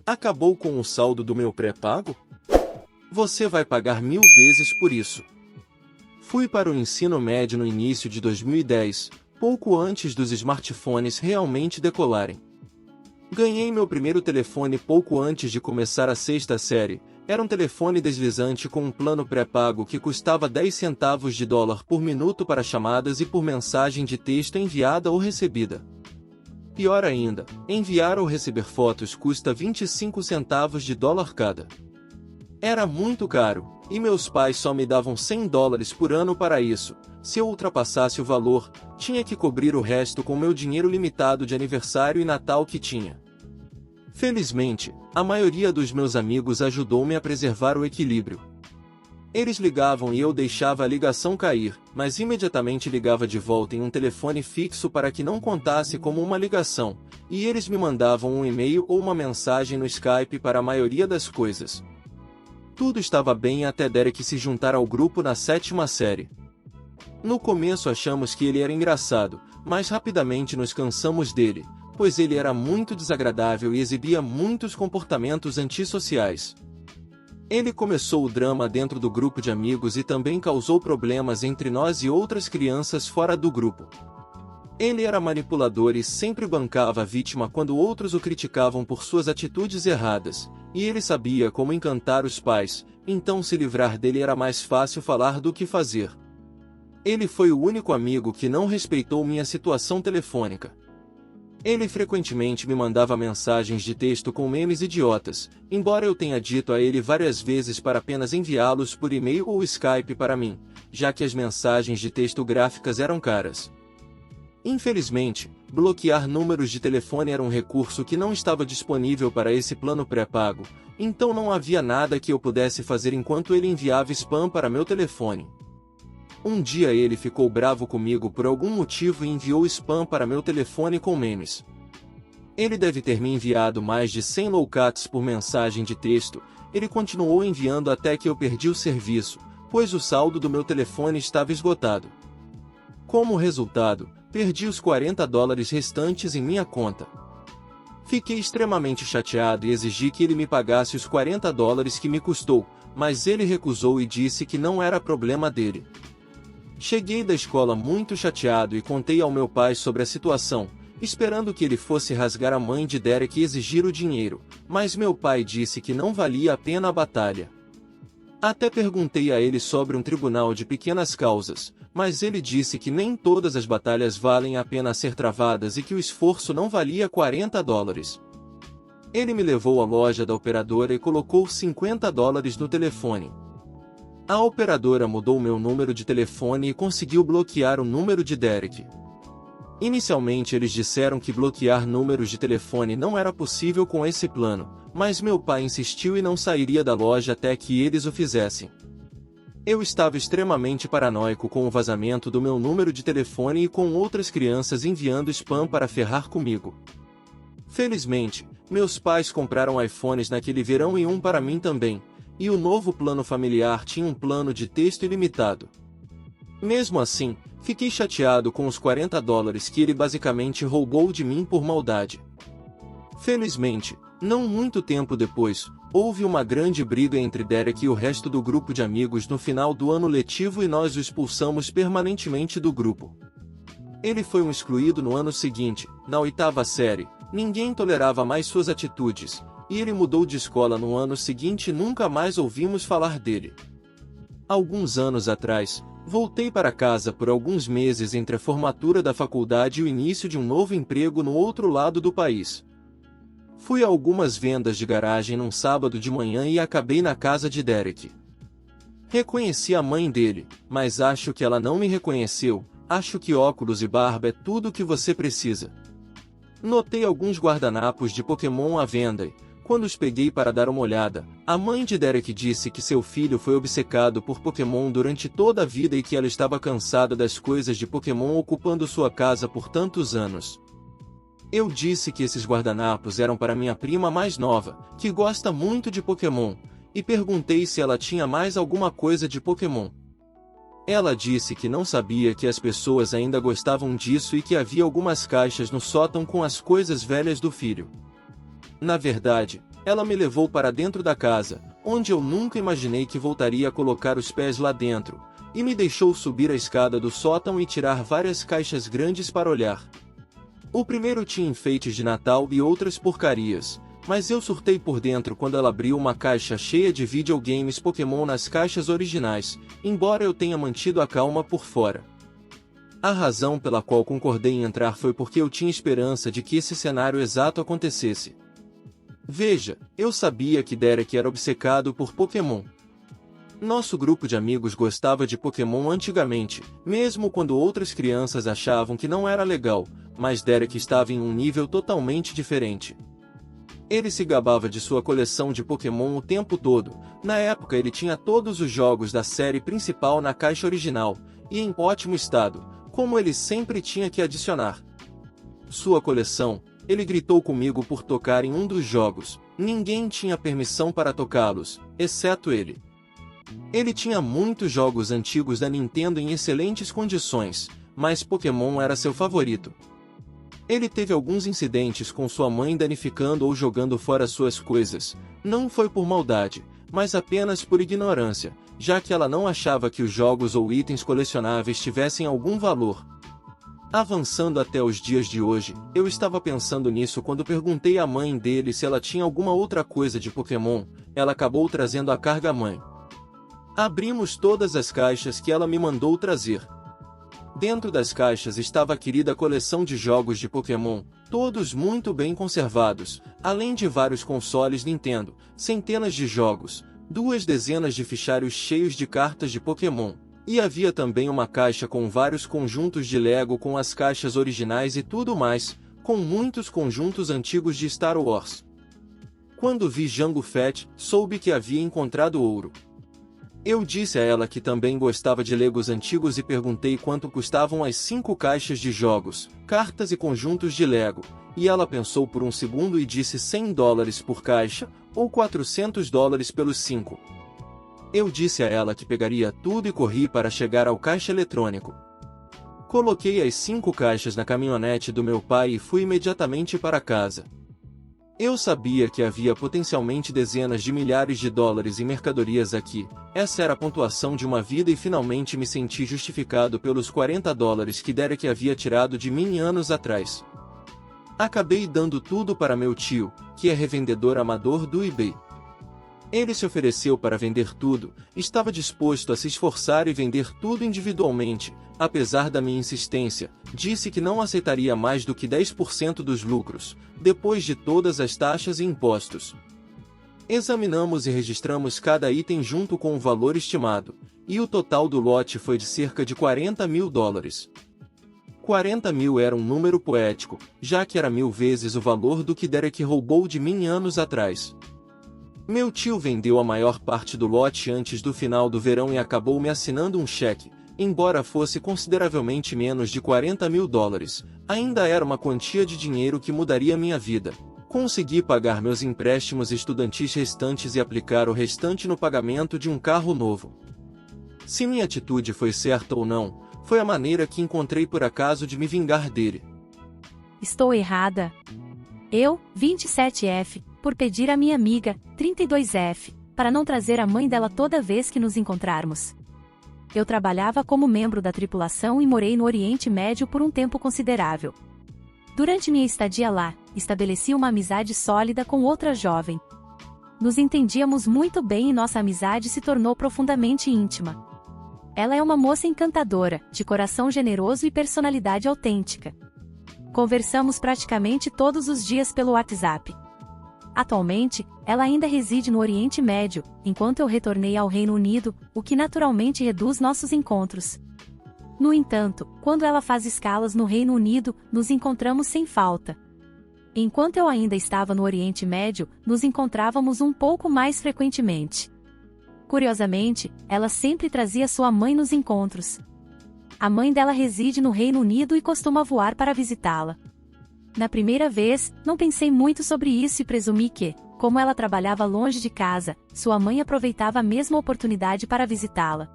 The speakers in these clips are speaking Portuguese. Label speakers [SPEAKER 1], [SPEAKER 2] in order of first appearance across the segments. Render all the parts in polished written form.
[SPEAKER 1] Acabou com o saldo do meu pré-pago? Você vai pagar 1000 vezes por isso. Fui para o ensino médio no início de 2010, pouco antes dos smartphones realmente decolarem. Ganhei meu primeiro telefone pouco antes de começar a sexta série. Era um telefone deslizante com um plano pré-pago que custava 10 centavos de dólar por minuto para chamadas e por mensagem de texto enviada ou recebida. Pior ainda, enviar ou receber fotos custa 25 centavos de dólar cada. Era muito caro, e meus pais só me davam 100 dólares por ano para isso. Se eu ultrapassasse o valor, tinha que cobrir o resto com meu dinheiro limitado de aniversário e Natal que tinha. Felizmente, a maioria dos meus amigos ajudou-me a preservar o equilíbrio. Eles ligavam e eu deixava a ligação cair, mas imediatamente ligava de volta em um telefone fixo para que não contasse como uma ligação, e eles me mandavam um e-mail ou uma mensagem no Skype para a maioria das coisas. Tudo estava bem até Derek se juntar ao grupo na sétima série. No começo achamos que ele era engraçado, mas rapidamente nos cansamos dele, pois ele era muito desagradável e exibia muitos comportamentos antissociais. Ele começou o drama dentro do grupo de amigos e também causou problemas entre nós e outras crianças fora do grupo. Ele era manipulador e sempre bancava a vítima quando outros o criticavam por suas atitudes erradas, e ele sabia como encantar os pais, então se livrar dele era mais fácil falar do que fazer. Ele foi o único amigo que não respeitou minha situação telefônica. Ele frequentemente me mandava mensagens de texto com memes idiotas, embora eu tenha dito a ele várias vezes para apenas enviá-los por e-mail ou Skype para mim, já que as mensagens de texto gráficas eram caras. Infelizmente, bloquear números de telefone era um recurso que não estava disponível para esse plano pré-pago, então não havia nada que eu pudesse fazer enquanto ele enviava spam para meu telefone. Um dia ele ficou bravo comigo por algum motivo e enviou spam para meu telefone com memes. Ele deve ter me enviado mais de 100 lowcats por mensagem de texto. Ele continuou enviando até que eu perdi o serviço, pois o saldo do meu telefone estava esgotado. Como resultado, perdi os 40 dólares restantes em minha conta. Fiquei extremamente chateado e exigi que ele me pagasse os 40 dólares que me custou, mas ele recusou e disse que não era problema dele. Cheguei da escola muito chateado e contei ao meu pai sobre a situação, esperando que ele fosse rasgar a mãe de Derek e exigir o dinheiro, mas meu pai disse que não valia a pena a batalha. Até perguntei a ele sobre um tribunal de pequenas causas, mas ele disse que nem todas as batalhas valem a pena ser travadas e que o esforço não valia 40 dólares. Ele me levou à loja da operadora e colocou 50 dólares no telefone. A operadora mudou meu número de telefone e conseguiu bloquear o número de Derek. Inicialmente eles disseram que bloquear números de telefone não era possível com esse plano, mas meu pai insistiu e não sairia da loja até que eles o fizessem. Eu estava extremamente paranoico com o vazamento do meu número de telefone e com outras crianças enviando spam para ferrar comigo. Felizmente, meus pais compraram iPhones naquele verão e um para mim também. E o novo plano familiar tinha um plano de texto ilimitado. Mesmo assim, fiquei chateado com os 40 dólares que ele basicamente roubou de mim por maldade. Felizmente, não muito tempo depois, houve uma grande briga entre Derek e o resto do grupo de amigos no final do ano letivo e nós o expulsamos permanentemente do grupo. Ele foi excluído no ano seguinte, na 8ª série, ninguém tolerava mais suas atitudes. E ele mudou de escola no ano seguinte e nunca mais ouvimos falar dele. Alguns anos atrás, voltei para casa por alguns meses entre a formatura da faculdade e o início de um novo emprego no outro lado do país. Fui a algumas vendas de garagem num sábado de manhã e acabei na casa de Derek. Reconheci a mãe dele, mas acho que ela não me reconheceu. Acho que óculos e barba é tudo o que você precisa. Notei alguns guardanapos de Pokémon à venda e, quando os peguei para dar uma olhada, a mãe de Derek disse que seu filho foi obcecado por Pokémon durante toda a vida e que ela estava cansada das coisas de Pokémon ocupando sua casa por tantos anos. Eu disse que esses guardanapos eram para minha prima mais nova, que gosta muito de Pokémon, e perguntei se ela tinha mais alguma coisa de Pokémon. Ela disse que não sabia que as pessoas ainda gostavam disso e que havia algumas caixas no sótão com as coisas velhas do filho. Na verdade, Ela me levou para dentro da casa, onde eu nunca imaginei que voltaria a colocar os pés lá dentro, e me deixou subir a escada do sótão e tirar várias caixas grandes para olhar. O primeiro tinha enfeites de Natal e outras porcarias, mas eu surtei por dentro quando ela abriu uma caixa cheia de videogames Pokémon nas caixas originais, embora eu tenha mantido a calma por fora. A razão pela qual concordei em entrar foi porque eu tinha esperança de que esse cenário exato acontecesse. Veja, eu sabia que Derek era obcecado por Pokémon. Nosso grupo de amigos gostava de Pokémon antigamente, mesmo quando outras crianças achavam que não era legal, mas Derek estava em um nível totalmente diferente. Ele se gabava de sua coleção de Pokémon o tempo todo. Na época ele tinha todos os jogos da série principal na caixa original, e em ótimo estado, como ele sempre tinha que adicionar sua coleção. Ele gritou comigo por tocar em um dos jogos. Ninguém tinha permissão para tocá-los, exceto ele. Ele tinha muitos jogos antigos da Nintendo em excelentes condições, mas Pokémon era seu favorito. Ele teve alguns incidentes com sua mãe danificando ou jogando fora suas coisas. Não foi por maldade, mas apenas por ignorância, já que ela não achava que os jogos ou itens colecionáveis tivessem algum valor. Avançando até os dias de hoje, eu estava pensando nisso quando perguntei à mãe dele se ela tinha alguma outra coisa de Pokémon. Ela acabou trazendo a carga-mãe. Abrimos todas as caixas que ela me mandou trazer. Dentro das caixas estava a querida coleção de jogos de Pokémon, todos muito bem conservados, além de vários consoles Nintendo, centenas de jogos, 2 dezenas de fichários cheios de cartas de Pokémon. E havia também uma caixa com vários conjuntos de Lego com as caixas originais e tudo mais, com muitos conjuntos antigos de Star Wars. Quando vi Jango Fett, soube que havia encontrado ouro. Eu disse a ela que também gostava de Legos antigos e perguntei quanto custavam as 5 caixas de jogos, cartas e conjuntos de Lego, e ela pensou por um segundo e disse $100 por caixa, ou $400 pelos 5. Eu disse a ela que pegaria tudo e corri para chegar ao caixa eletrônico. Coloquei as 5 caixas na caminhonete do meu pai e fui imediatamente para casa. Eu sabia que havia potencialmente dezenas de milhares de dólares em mercadorias aqui. Essa era a pontuação de uma vida e finalmente me senti justificado pelos $40 que Derek havia tirado de mim anos atrás. Acabei dando tudo para meu tio, que é revendedor amador do eBay. Ele se ofereceu para vender tudo, estava disposto a se esforçar e vender tudo individualmente, apesar da minha insistência. Disse que não aceitaria mais do que 10% dos lucros, depois de todas as taxas e impostos. Examinamos e registramos cada item junto com o valor estimado, e o total do lote foi de cerca de $40 mil. 40 mil era um número poético, já que era 1000 vezes o valor do que Derek roubou de mim anos atrás. Meu tio vendeu a maior parte do lote antes do final do verão e acabou me assinando um cheque. Embora fosse consideravelmente menos de $40 mil, ainda era uma quantia de dinheiro que mudaria minha vida. Consegui pagar meus empréstimos estudantis restantes e aplicar o restante no pagamento de um carro novo. Se minha atitude foi certa ou não, foi a maneira que encontrei por acaso de me vingar dele.
[SPEAKER 2] Estou errada. Eu, 27F, por pedir à minha amiga, 32F, para não trazer a mãe dela toda vez que nos encontrarmos. Eu trabalhava como membro da tripulação e morei no Oriente Médio por um tempo considerável. Durante minha estadia lá, estabeleci uma amizade sólida com outra jovem. Nos entendíamos muito bem e nossa amizade se tornou profundamente íntima. Ela é uma moça encantadora, de coração generoso e personalidade autêntica. Conversamos praticamente todos os dias pelo WhatsApp. Atualmente, ela ainda reside no Oriente Médio, enquanto eu retornei ao Reino Unido, o que naturalmente reduz nossos encontros. No entanto, quando ela faz escalas no Reino Unido, nos encontramos sem falta. Enquanto eu ainda estava no Oriente Médio, nos encontrávamos um pouco mais frequentemente. Curiosamente, ela sempre trazia sua mãe nos encontros. A mãe dela reside no Reino Unido e costuma voar para visitá-la. Na primeira vez, não pensei muito sobre isso e presumi que, como ela trabalhava longe de casa, sua mãe aproveitava a mesma oportunidade para visitá-la.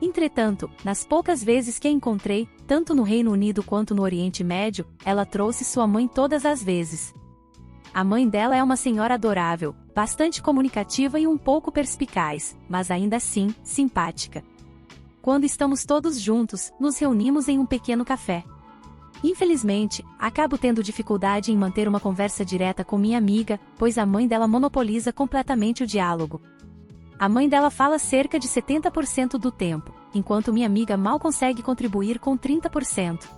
[SPEAKER 2] Entretanto, nas poucas vezes que a encontrei, tanto no Reino Unido quanto no Oriente Médio, ela trouxe sua mãe todas as vezes. A mãe dela é uma senhora adorável, bastante comunicativa e um pouco perspicaz, mas ainda assim, simpática. Quando estamos todos juntos, nos reunimos em um pequeno café. Infelizmente, acabo tendo dificuldade em manter uma conversa direta com minha amiga, pois a mãe dela monopoliza completamente o diálogo. A mãe dela fala cerca de 70% do tempo, enquanto minha amiga mal consegue contribuir com 30%.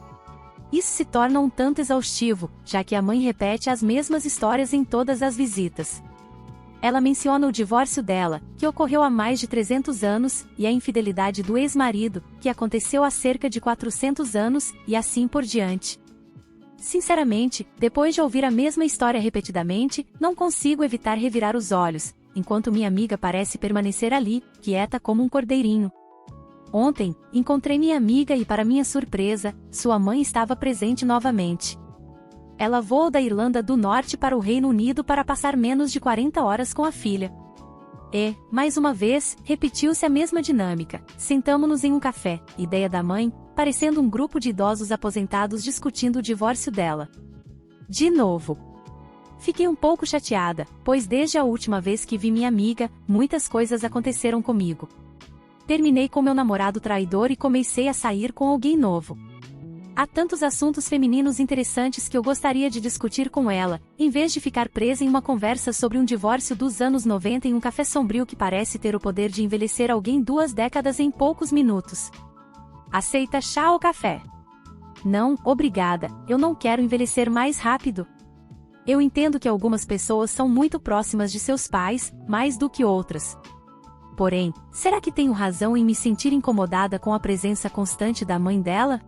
[SPEAKER 2] Isso se torna um tanto exaustivo, já que a mãe repete as mesmas histórias em todas as visitas. Ela menciona o divórcio dela, que ocorreu há mais de 300 anos, e a infidelidade do ex-marido, que aconteceu há cerca de 400 anos, e assim por diante. Sinceramente, depois de ouvir a mesma história repetidamente, não consigo evitar revirar os olhos, enquanto minha amiga parece permanecer ali, quieta como um cordeirinho. Ontem, encontrei minha amiga e, para minha surpresa, sua mãe estava presente novamente. Ela voou da Irlanda do Norte para o Reino Unido para passar menos de 40 horas com a filha. E, mais uma vez, repetiu-se a mesma dinâmica. Sentamo-nos em um café, ideia da mãe, parecendo um grupo de idosos aposentados discutindo o divórcio dela. De novo. Fiquei um pouco chateada, pois desde a última vez que vi minha amiga, muitas coisas aconteceram comigo. Terminei com meu namorado traidor e comecei a sair com alguém novo. Há tantos assuntos femininos interessantes que eu gostaria de discutir com ela, em vez de ficar presa em uma conversa sobre um divórcio dos anos 90 em um café sombrio que parece ter o poder de envelhecer alguém 2 décadas em poucos minutos. Aceita chá ou café? Não, obrigada, eu não quero envelhecer mais rápido. Eu entendo que algumas pessoas são muito próximas de seus pais, mais do que outras. Porém, será que tenho razão em me sentir incomodada com a presença constante da mãe dela?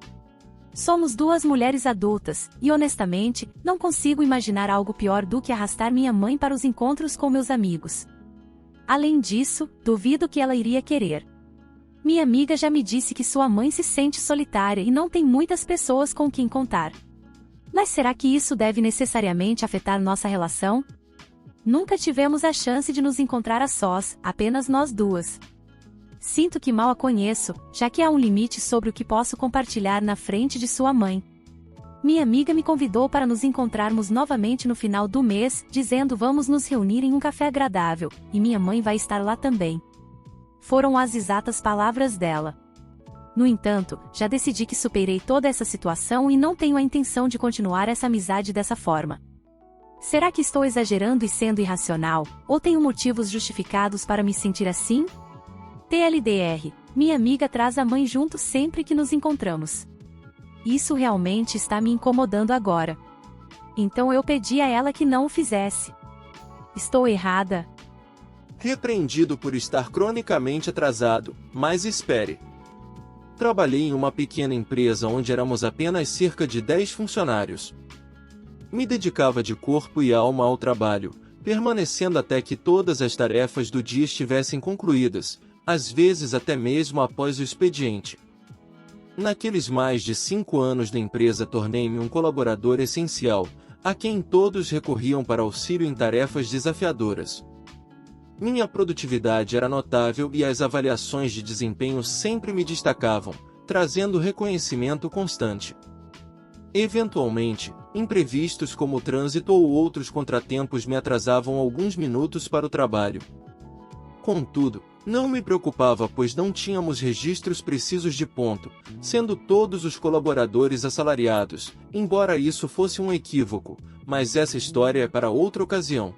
[SPEAKER 2] Somos 2 mulheres adultas, e honestamente, não consigo imaginar algo pior do que arrastar minha mãe para os encontros com meus amigos. Além disso, duvido que ela iria querer. Minha amiga já me disse que sua mãe se sente solitária e não tem muitas pessoas com quem contar. Mas será que isso deve necessariamente afetar nossa relação? Nunca tivemos a chance de nos encontrar a sós, apenas nós 2. Sinto que mal a conheço, já que há um limite sobre o que posso compartilhar na frente de sua mãe. Minha amiga me convidou para nos encontrarmos novamente no final do mês, dizendo vamos nos reunir em um café agradável, e minha mãe vai estar lá também. Foram as exatas palavras dela. No entanto, já decidi que superei toda essa situação e não tenho a intenção de continuar essa amizade dessa forma. Será que estou exagerando e sendo irracional, ou tenho motivos justificados para me sentir assim? TLDR, minha amiga traz a mãe junto sempre que nos encontramos. Isso realmente está me incomodando agora. Então eu pedi a ela que não o fizesse. Estou errada?
[SPEAKER 1] Repreendido por estar cronicamente atrasado, mas espere. Trabalhei em uma pequena empresa onde éramos apenas cerca de 10 funcionários. Me dedicava de corpo e alma ao trabalho, permanecendo até que todas as tarefas do dia estivessem concluídas, às vezes até mesmo após o expediente. Naqueles mais de 5 anos da empresa tornei-me um colaborador essencial, a quem todos recorriam para auxílio em tarefas desafiadoras. Minha produtividade era notável e as avaliações de desempenho sempre me destacavam, trazendo reconhecimento constante. Eventualmente, imprevistos como o trânsito ou outros contratempos me atrasavam alguns minutos para o trabalho. Contudo, não me preocupava pois não tínhamos registros precisos de ponto, sendo todos os colaboradores assalariados, embora isso fosse um equívoco, mas essa história é para outra ocasião.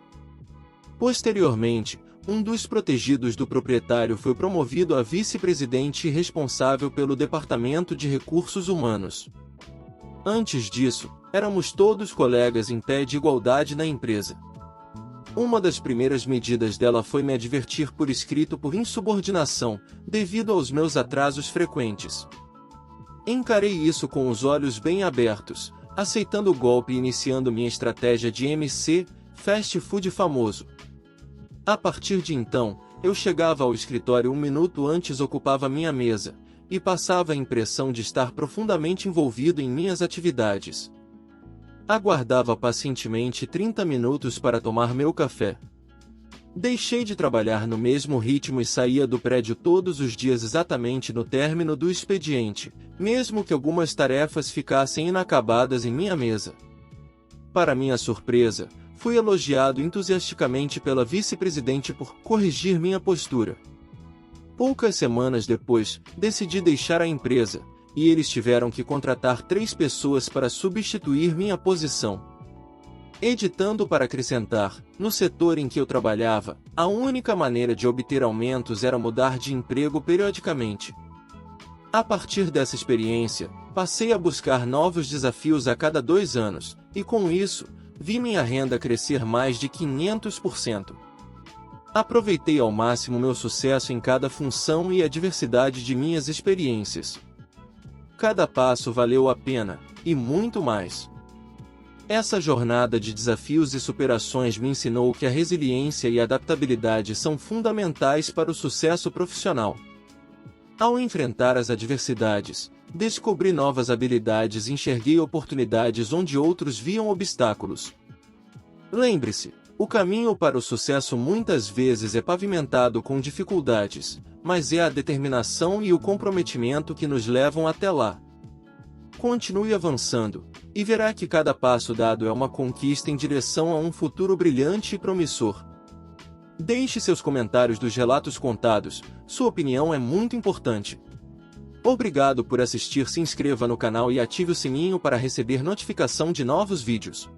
[SPEAKER 1] Posteriormente, um dos protegidos do proprietário foi promovido a vice-presidente e responsável pelo Departamento de Recursos Humanos. Antes disso, éramos todos colegas em pé de igualdade na empresa. Uma das primeiras medidas dela foi me advertir por escrito por insubordinação, devido aos meus atrasos frequentes. Encarei isso com os olhos bem abertos, aceitando o golpe e iniciando minha estratégia de MC, fast food famoso. A partir de então, eu chegava ao escritório 1 minuto antes, ocupava minha mesa, e passava a impressão de estar profundamente envolvido em minhas atividades. Aguardava pacientemente 30 minutos para tomar meu café. Deixei de trabalhar no mesmo ritmo e saía do prédio todos os dias exatamente no término do expediente, mesmo que algumas tarefas ficassem inacabadas em minha mesa. Para minha surpresa, Fui elogiado entusiasticamente pela vice-presidente por corrigir minha postura. Poucas semanas depois, decidi deixar a empresa, e eles tiveram que contratar 3 pessoas para substituir minha posição. Editando para acrescentar, no setor em que eu trabalhava, a única maneira de obter aumentos era mudar de emprego periodicamente. A partir dessa experiência, passei a buscar novos desafios a cada 2 anos, e com isso, vi minha renda crescer mais de 500%. Aproveitei ao máximo meu sucesso em cada função e a diversidade de minhas experiências. Cada passo valeu a pena, e muito mais. Essa jornada de desafios e superações me ensinou que a resiliência e a adaptabilidade são fundamentais para o sucesso profissional. Ao enfrentar as adversidades, descobri novas habilidades e enxerguei oportunidades onde outros viam obstáculos. Lembre-se, o caminho para o sucesso muitas vezes é pavimentado com dificuldades, mas é a determinação e o comprometimento que nos levam até lá. Continue avançando, e verá que cada passo dado é uma conquista em direção a um futuro brilhante e promissor. Deixe seus comentários dos relatos contados, sua opinião é muito importante. Obrigado por assistir, se inscreva no canal e ative o sininho para receber notificação de novos vídeos.